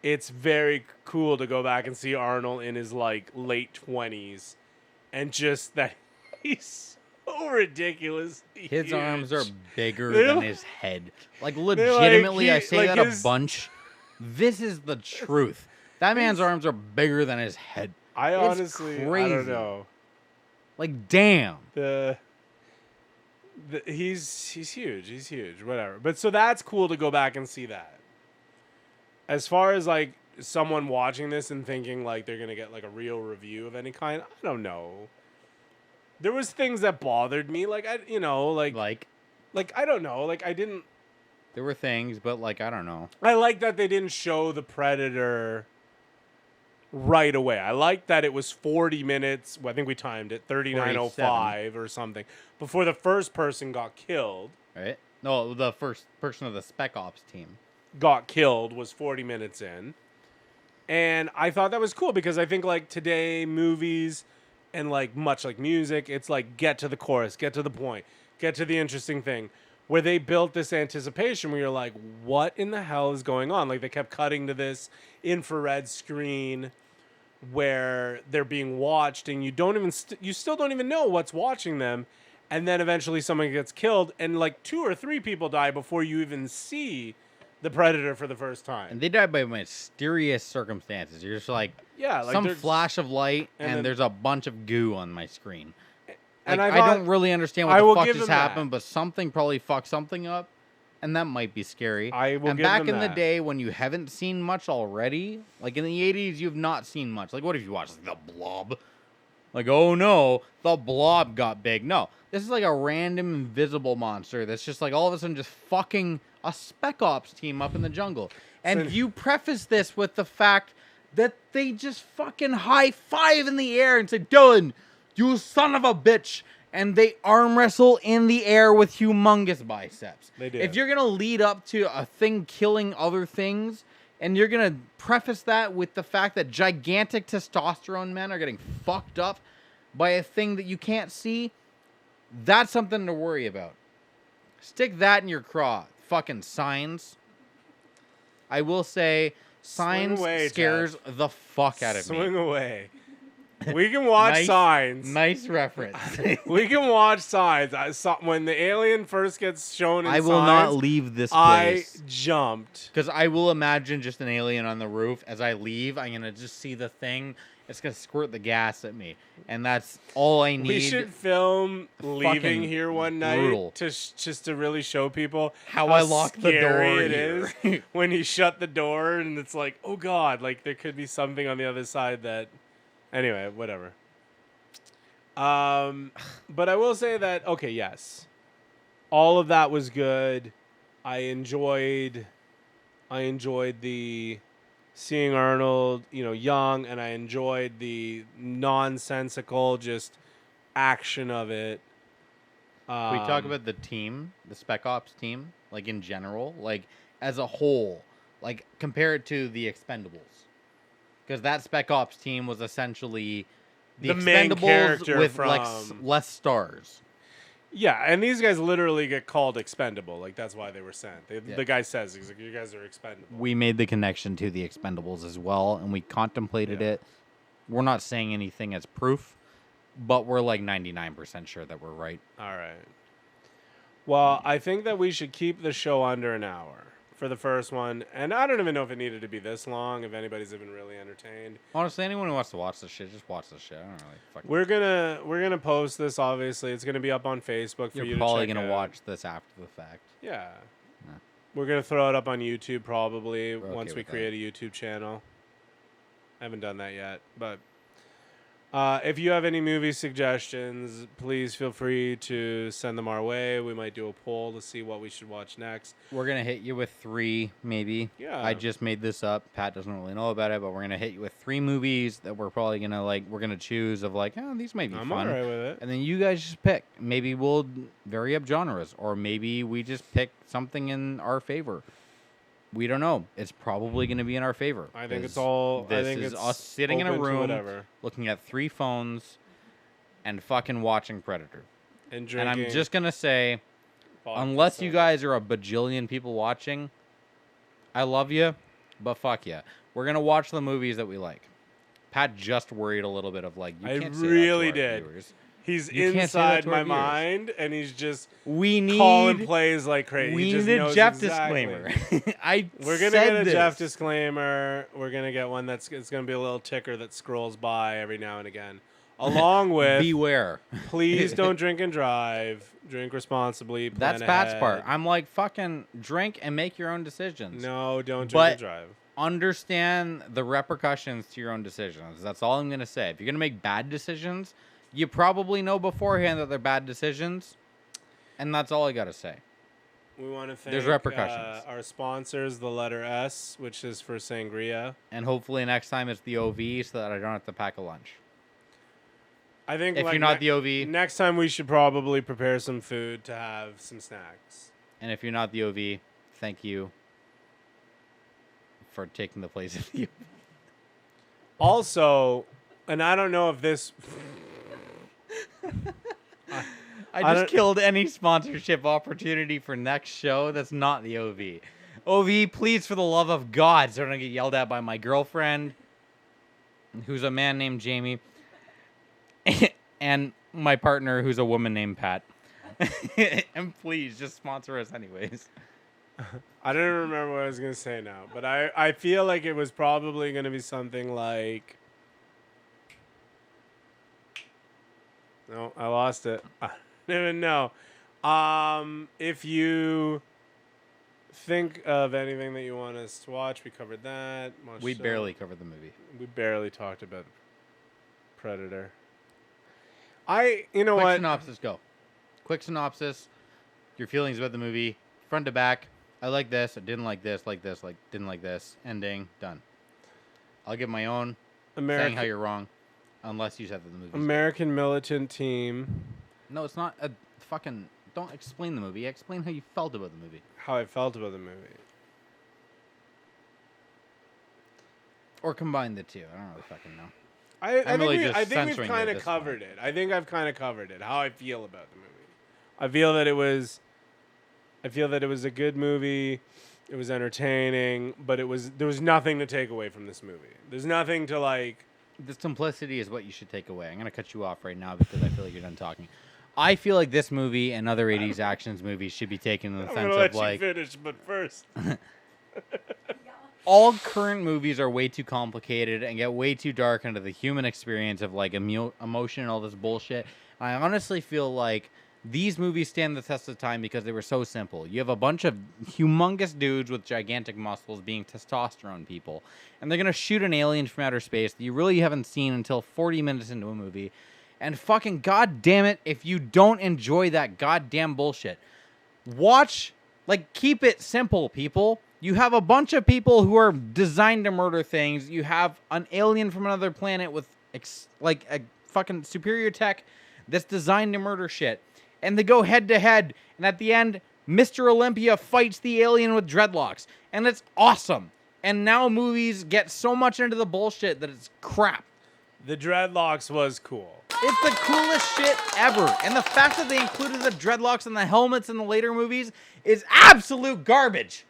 it's very cool to go back and see Arnold in his like late 20s and just that he's so ridiculous. His arms are bigger They're than like- his head. Like legitimately, I say like that his- a bunch. This is the truth. That man's arms are bigger than his head. I It's honestly, I crazy. don't know. Like, damn. He's huge. He's huge. Whatever. But so that's cool to go back and see that. As far as like someone watching this and thinking like they're gonna get like a real review of any kind, I don't know. There was things that bothered me, like I don't know, like I didn't. There were things, but like I don't know. I like that they didn't show the Predator right away. I like that it was 40 minutes. Well, I think we timed it 39:05 or something before the first person got killed. Right? No, the first person of the Spec Ops team got killed was 40 minutes in. And I thought that was cool because I think like today movies and like much like music, it's like get to the chorus, get to the point, get to the interesting thing. Where they built this anticipation where you're like, what in the hell is going on? Like they kept cutting to this infrared screen where they're being watched and you don't even you still don't even know what's watching them. And then eventually someone gets killed and like 2 or 3 people die before you even see the Predator for the first time. and they died by mysterious circumstances. You're just like, Yeah, like some there's- flash of light, and and then- there's a bunch of goo on my screen. And Like, I I thought- don't really understand I what will the fuck give just them that. happened, but something probably fucked something up, and that might be scary. I will and give back them in the that. day when you haven't seen much already, like in the 80s, you've not seen much. Like, what if you watched like, The Blob? Like, oh no, The Blob got big. No, this is like a random invisible monster that's just like all of a sudden just fucking a Spec Ops team up in the jungle. And So- you preface this with the fact that they just fucking high five in the air and say, Dylan, you son of a bitch. And they arm wrestle in the air with humongous biceps. They do. If you're going to lead up to a thing killing other things, and you're going to preface that with the fact that gigantic testosterone men are getting fucked up by a thing that you can't see, that's something to worry about. Stick that in your craw. Fucking Signs. I will say, Signs away, scares the fuck out of Swing me. away. We can watch Signs. Nice reference. We can watch Signs. I saw when the alien first gets shown in I will not Signs, leave this I place. jumped. Because I will imagine just an alien on the roof. As I leave, I'm going to just see the thing. It's going to squirt the gas at me. And that's all I need. We should film leaving Fucking here one night brutal. to just to really show people How I locked the scary door it here. is when you shut the door and it's like, oh god, like there could be something on the other side that. Anyway, whatever. But I will say that okay, yes, all of that was good. I enjoyed the seeing Arnold, young, and I enjoyed the nonsensical just action of it. Can we talk about the team, the Spec Ops team, like in general, like as a whole, like compare it to the Expendables, because that Spec Ops team was essentially the main Expendables character with from... like less stars. Yeah, and these guys literally get called expendable. Like that's why they were sent. The guy says, he's like, "You guys are expendable." We made the connection to the Expendables as well, and we contemplated it. We're not saying anything as proof, but we're like 99% sure that we're right. All right. Well, I think that we should keep the show under an hour for the first one, and I don't even know if it needed to be this long. If anybody's even really entertained, Honestly, anyone who wants to watch this shit, just watch this shit. I don't really fucking. we're gonna post this. Obviously, it's gonna be up on Facebook for you You're to probably check gonna out. watch this after the fact. Yeah. Yeah. We're gonna throw it up on YouTube probably We're once okay we with create a YouTube channel. I haven't done that yet, but if you have any movie suggestions, please feel free to send them our way. We might do a poll to see what we should watch next. We're gonna hit you with 3, maybe. Yeah. I just made this up. Pat doesn't really know about it, but we're gonna hit you with 3 movies that we're probably gonna we're gonna choose of these might be I'm fun. alright with it. And then you guys just pick. Maybe we'll vary up genres, or maybe we just pick something in our favor. We don't know. It's probably going to be in our favor. I think it's 'cause all. This I think is it's us sitting in a open to room, whatever. looking at 3 phones, and fucking watching Predator. And drinking. And I'm just going to say, unless you guys are a bajillion people watching, I love you, but fuck you. We're going to watch the movies that we like. Pat just worried a little bit of like, you can't say really that to our did. viewers. He's inside my mind, and he's just calling plays like crazy. We need a Jeff disclaimer. We're gonna get a Jeff disclaimer. We're gonna get one it's gonna be a little ticker that scrolls by every now and again, along with beware. Please don't drink and drive. Drink responsibly. That's Pat's part. I'm like, fucking drink and make your own decisions. No, don't drink and drive. Understand the repercussions to your own decisions. That's all I'm gonna say. If you're gonna make bad decisions, you probably know beforehand that they're bad decisions, and that's all I gotta say. We want to thank there's repercussions. Our sponsors, the letter S, which is for sangria, and hopefully next time it's the OV, so that I don't have to pack a lunch. I think if you're not the OV, next time we should probably prepare some food to have some snacks. And if you're not the OV, thank you for taking the place of the OV. Also, and I don't know if this. I just killed any sponsorship opportunity for next show that's not the OV. OV, please, for the love of God, so I don't get yelled at by my girlfriend, who's a man named Jamie, and my partner, who's a woman named Pat. And please, just sponsor us anyways. I don't remember what I was going to say now, but I feel like it was probably going to be something like... No, I lost it. I don't even know. If you think of anything that you want us to watch, we covered that. We barely covered the movie. We barely talked about Predator. You know what? Quick synopsis, go. Quick synopsis. Your feelings about the movie, front to back. I like this. I didn't like this. Like this. Like didn't like this. Ending. Done. I'll give my own. Saying how you're wrong. Unless you said that the movie. American militant team. No, it's not a fucking... Don't explain the movie. Explain how you felt about the movie. How I felt about the movie. Or combine the two. I don't really fucking know. I think we've kind of covered it. I think I've kind of covered it. How I feel about the movie. I feel that it was a good movie. It was entertaining, but there was nothing to take away from this movie. There's nothing to like. The simplicity is what you should take away. I'm gonna cut you off right now because I feel like you're done talking. I feel like this movie and other 80s actions movies should be taken in the sense of like. You finish, but first. All current movies are way too complicated and get way too dark into the human experience of like emotion and all this bullshit. I honestly feel like these movies stand the test of time because they were so simple. You have a bunch of humongous dudes with gigantic muscles being testosterone people, and they're going to shoot an alien from outer space that you really haven't seen until 40 minutes into a movie. And fucking goddamn it, if you don't enjoy that goddamn bullshit, keep it simple, people. You have a bunch of people who are designed to murder things. You have an alien from another planet with a fucking superior tech that's designed to murder shit. And they go head to head. And at the end, Mr. Olympia fights the alien with dreadlocks. And it's awesome. And now movies get so much into the bullshit that it's crap. The dreadlocks was cool. It's the coolest shit ever. And the fact that they included the dreadlocks and the helmets in the later movies is absolute garbage.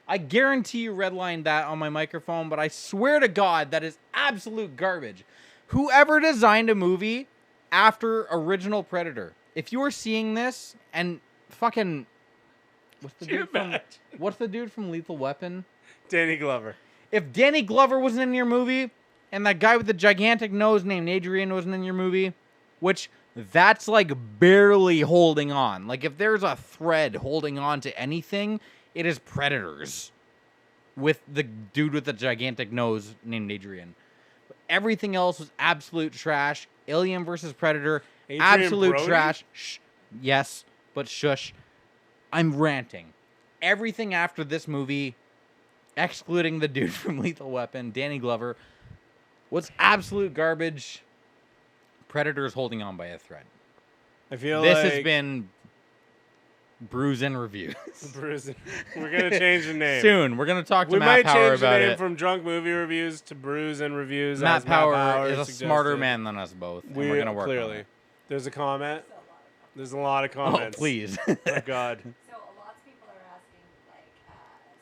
I guarantee you redlined that on my microphone, but I swear to God that is absolute garbage. Whoever designed a movie after original Predator, if you are seeing this and fucking... What's the dude from Lethal Weapon? Danny Glover. If Danny Glover wasn't in your movie, and that guy with the gigantic nose named Adrian wasn't in your movie, which that's like barely holding on. Like if there's a thread holding on to anything, it is Predators with the dude with the gigantic nose named Adrian. Everything else was absolute trash. Alien versus Predator, absolute Brody? trash. Yes, but shush. I'm ranting. Everything after this movie, excluding the dude from Lethal Weapon, Danny Glover, was absolute garbage. Predator's holding on by a thread. I feel this like has been Brews and Reviews. We're going to change the name. Soon. We're going to talk to We Matt Power about it. might change the name from Drunk Movie Reviews to Brews and Reviews. Matt Power is a smarter man than us both. And we're going to work on it. There's a comment. There's a lot of comments. Oh, please. Oh, God. So lots of people are asking, like,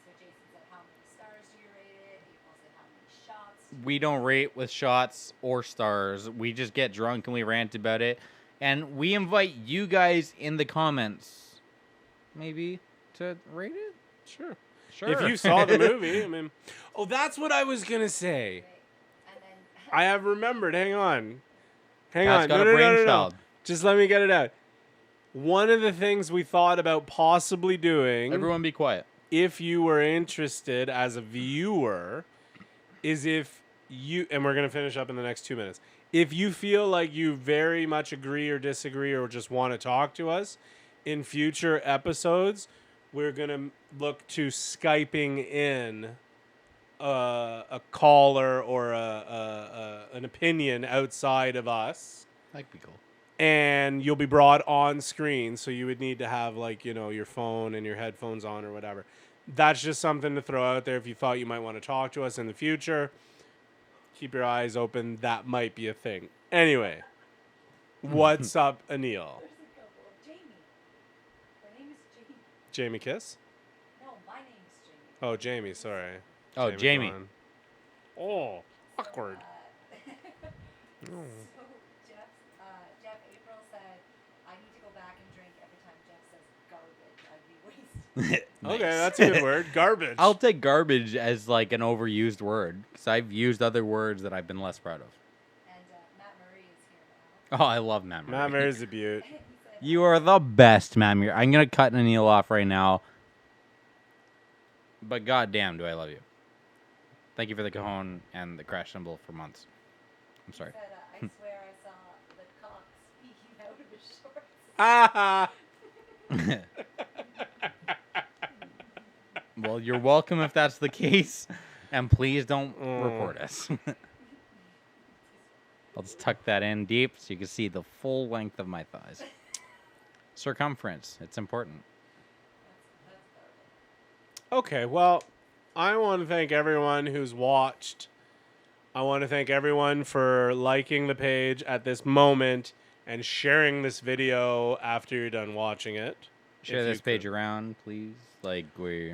so Jason said, how many stars do you rate it? People said, how many shots? We don't rate with shots or stars. We just get drunk and we rant about it. And we invite you guys in the comments, maybe, to rate it? Sure. Sure. If you saw the movie, I mean... Oh, that's what I was going to say. And then, I have remembered. Hang on. Pat's got a brainchild. Just let me get it out. One of the things we thought about possibly doing... Everyone be quiet. If you were interested as a viewer, is if you... And we're going to finish up in the next 2 minutes. If you feel like you very much agree or disagree or just want to talk to us, in future episodes, we're going to look to Skyping in a caller or an opinion outside of us. That'd be cool. And you'll be brought on screen, so you would need to have, like, you know, your phone and your headphones on or whatever. That's just something to throw out there if you thought you might want to talk to us in the future. Keep your eyes open. That might be a thing. Anyway, what's up, Anil? there's a couple of Jamie. Her name is Jamie. Jamie Kiss? No, my name is Jamie. Oh, Jamie, sorry. Oh, Jamie. Gone. Oh, awkward. So Jeff April said, I need to go back and drink every time Jeff says garbage. I'd be wasted. Nice. Okay, that's a good word. Garbage. I'll take garbage as like an overused word because I've used other words that I've been less proud of. And Matt Murray is here now. Oh, I love Matt Murray. Matt Mary's a beaut. He said, You are the best, Matt Murray. I'm going to cut Anil off right now. But goddamn, do I love you. Thank you for the cajon and the crash symbol for months. I'm sorry. said, I swear I saw the cock speaking out of his shorts. Ah! Well, you're welcome if that's the case. And please don't report us. I'll just tuck that in deep so you can see the full length of my thighs. Circumference. It's important. Okay, well, I want to thank everyone who's watched. I want to thank everyone for liking the page at this moment and sharing this video after you're done watching it. Share this page around, please. Like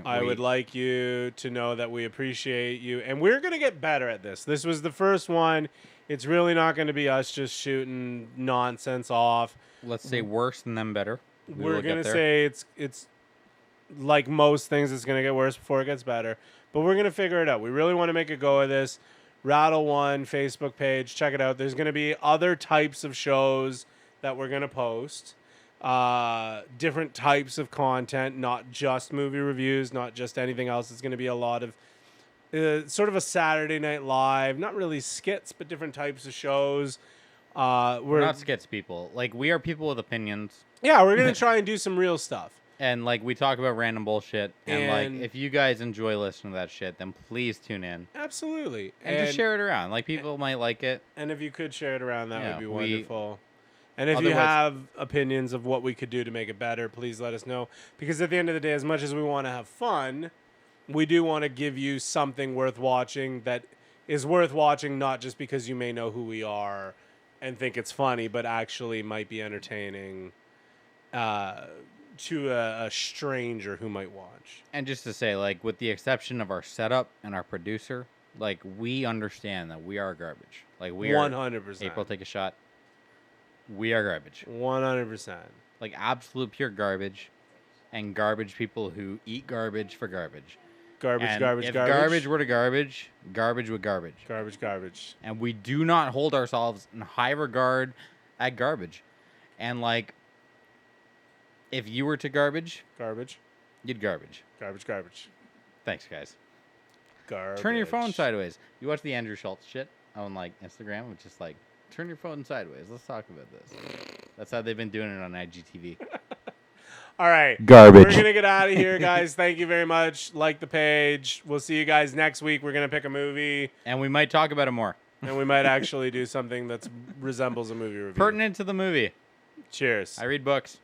I would like you to know that we appreciate you, and we're gonna get better at this. This was the first one. It's really not going to be us just shooting nonsense off. Let's say worse and then better. We're gonna say it's like most things. It's gonna get worse before it gets better, but we're gonna figure it out. We really want to make a go of this. Rattle One Facebook page, check it out. There's gonna be other types of shows that we're gonna post. Different types of content, not just movie reviews, not just anything else. It's going to be a lot of sort of a Saturday Night Live, not really skits, but different types of shows. We're not skits people. Like, we are people with opinions. Yeah, we're going to try and do some real stuff. And, like, we talk about random bullshit. And, like, if you guys enjoy listening to that shit, then please tune in. Absolutely. And just share it around. Like, people might like it. And if you could share it around, that would be wonderful. And if Otherwise, you have opinions of what we could do to make it better, please let us know. Because at the end of the day, as much as we want to have fun, we do want to give you something worth watching that is worth watching, not just because you may know who we are and think it's funny, but actually might be entertaining to a stranger who might watch. And just to say, like, with the exception of our setup and our producer, like, we understand that we are garbage. Like, we 100%. April, take a shot. We are garbage. 100%. Like, absolute pure garbage. And garbage people who eat garbage for garbage. Garbage, and garbage, if garbage. Garbage were to garbage, garbage would garbage. Garbage, garbage. And we do not hold ourselves in high regard at garbage. And, like, if you were to garbage, you'd garbage. Garbage, garbage. Thanks, guys. Garbage. Turn your phone sideways. You watch the Andrew Schultz shit on, like, Instagram, which is like, turn your phone sideways. Let's talk about this. That's how they've been doing it on IGTV. All right. Garbage. We're going to get out of here, guys. Thank you very much. Like the page. We'll see you guys next week. We're going to pick a movie. And we might talk about it more. And we might actually do something that resembles a movie review. Pertinent to the movie. Cheers. I read books.